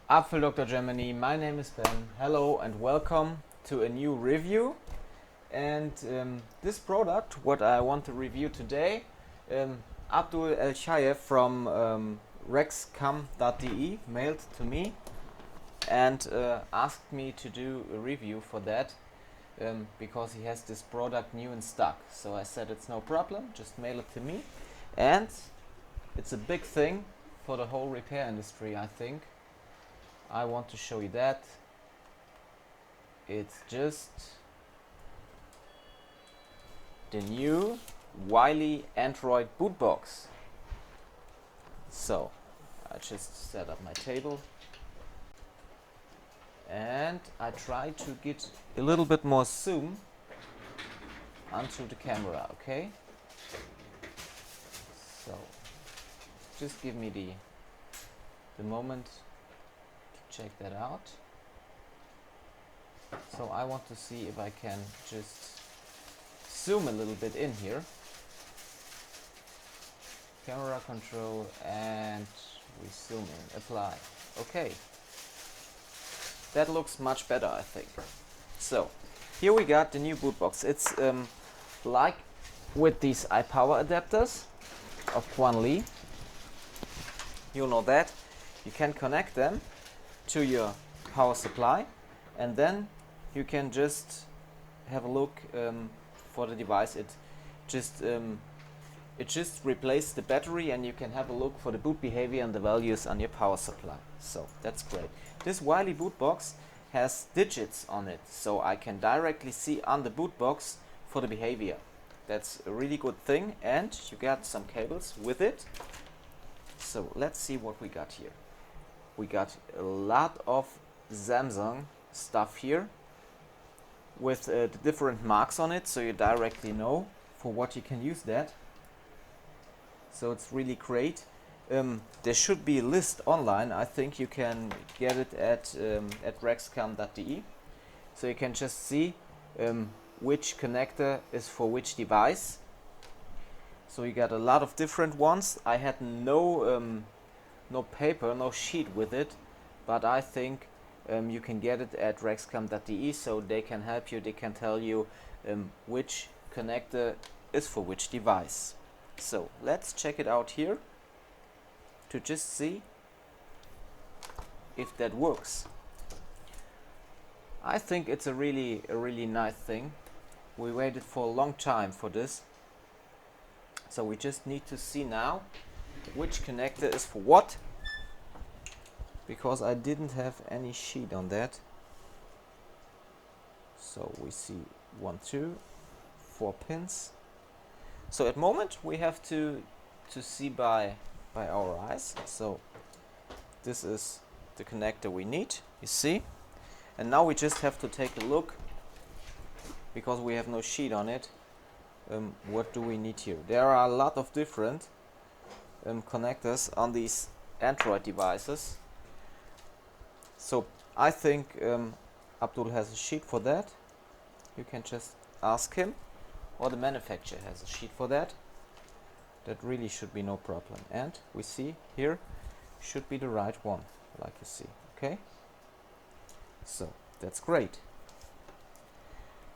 Apfel Dr. Germany, my name is Ben. Hello and welcome to a new review. And this product, what I want to review today, Abdul El Shayef from rexcam.de mailed to me and asked me to do a review for that because he has this product new in stock. So I said it's no problem, just mail it to me. And it's a big thing for the whole repair industry, I think. I want to show you that. It's just the new Wylie Android bootbox. So I just set up my table and I try to get a little bit more zoom onto the camera, okay? So just give me the moment to check that out. So I want to see if I can just zoom a little bit in here. Camera control, and we zoom in, apply. Okay. That looks much better, I think. So here we got the new bootbox. It's like with these iPower adapters of Wylie. You know that. You can connect them to your power supply and then you can just have a look for the device. It just replaces the battery and you can have a look for the boot behavior and the values on your power supply. So that's great. This Wylie bootbox has digits on it, so I can directly see on the bootbox for the behavior. That's a really good thing, and you got some cables with it. So let's see what we got here. We got a lot of Samsung stuff here with the different marks on it, so you directly know for what you can use that. So it's really great. There should be a list online. I think you can get it at rexcam.de. So you can just see which connector is for which device. So you got a lot of different ones. I had no paper, no sheet with it, but I think you can get it at rexcam.de, so they can help you. They can tell you which connector is for which device. So let's check it out here to just see if that works. I think it's a really nice thing. We waited for a long time for this. So we just need to see now which connector is for what, because I didn't have any sheet on that. So we see 1, 2, 4 pins. So at the moment we have to see by our eyes. So this is the connector we need, you see. And now we just have to take a look, because we have no sheet on it. What do we need here? There are a lot of different connectors on these Android devices. So I think Abdul has a sheet for that. You can just ask him, or the manufacturer has a sheet for that. That really should be no problem. And we see here should be the right one, like you see. Okay? So that's great.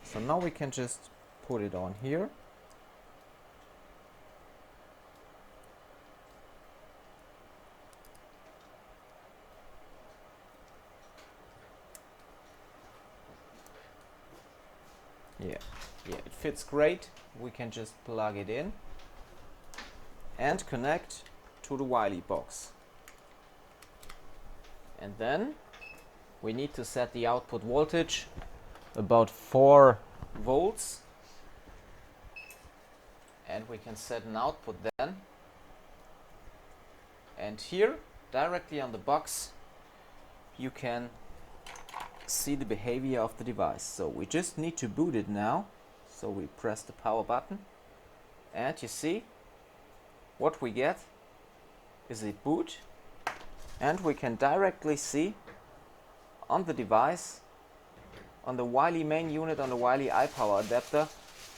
So now we can just put it on here. Yeah, it fits great. We can just plug it in and connect to the Wylie box. And then we need to set the output voltage about 4 volts. And we can set an output then. And here, directly on the box, you can see the behavior of the device. So we just need to boot it now. So we press the power button and you see what we get is a boot, and we can directly see on the device, on the Wylie main unit, on the Wylie iPower adapter,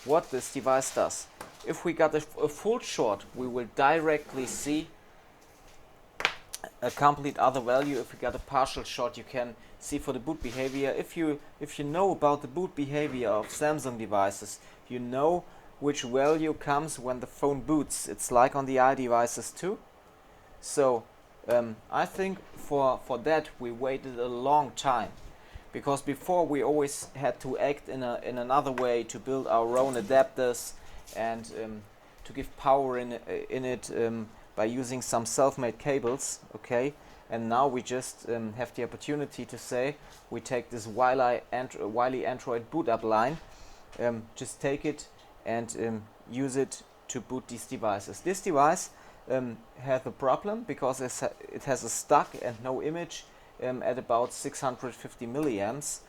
what this device does. If we got a full short, we will directly see a complete other value. If you got a partial shot, you can see for the boot behavior. If you know about the boot behavior of Samsung devices, you know which value comes when the phone boots. It's like on the iDevices too. So I think for that we waited a long time, because before we always had to act in another way to build our own adapters and to give power in it by using some self-made cables, okay? And now we just have the opportunity to say we take this Wylie Android boot up line, just take it and use it to boot these devices. This device has a problem because it has a stuck and no image at about 650 milliamps.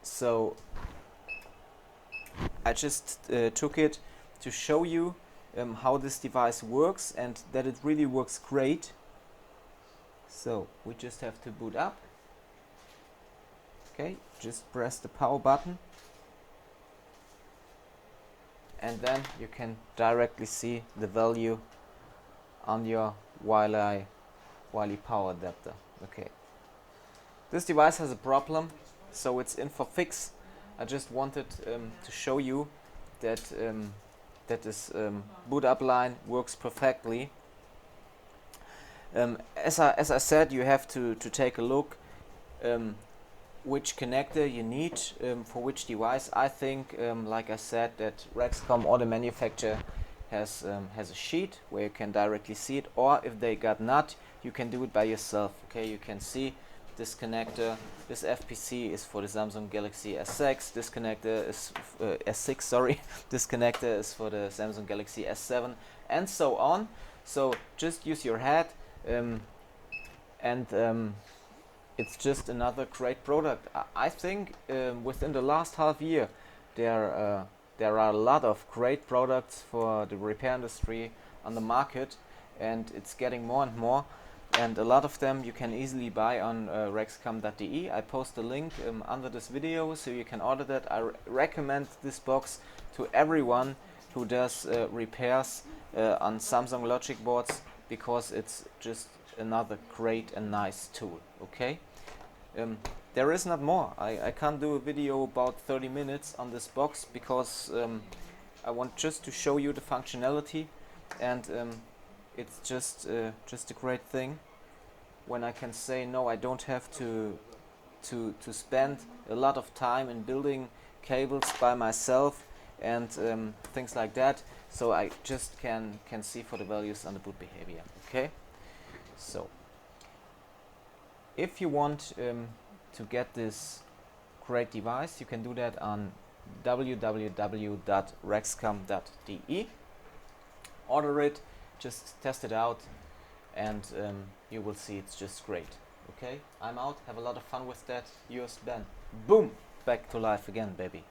So I just took it to show you how this device works and that it really works great. So we just have to boot up. Okay, just press the power button and then you can directly see the value on your Wylie power adapter. Okay, this device has a problem, so it's in for fix. I just wanted to show you that that this boot up line works perfectly. As I said, you have to take a look which connector you need for which device. I think, like I said, that Rexcom or the manufacturer has a sheet where you can directly see it, or if they got not, you can do it by yourself. Okay, you can see this connector, this FPC is for the Samsung Galaxy S6, this connector is S6, sorry, this connector is for the Samsung Galaxy S7, and so on. So just use your head, and it's just another great product. I think within the last half year there are a lot of great products for the repair industry on the market, and it's getting more and more, and a lot of them you can easily buy on rexcom.de. I post a link under this video so you can order that. I recommend this box to everyone who does repairs on Samsung logic boards, because it's just another great and nice tool. Okay, there is not more. I can't do a video about 30 minutes on this box because I want just to show you the functionality, and it's just a great thing when I can say no, I don't have to spend a lot of time in building cables by myself and things like that. So I just can see for the values on the boot behavior. Okay, so if you want to get this great device, you can do that on www.rexcom.de. Order it, just test it out, and you will see it's just great. Okay, I'm out. Have a lot of fun with that. Yours Ben. Boom! Back to life again, baby.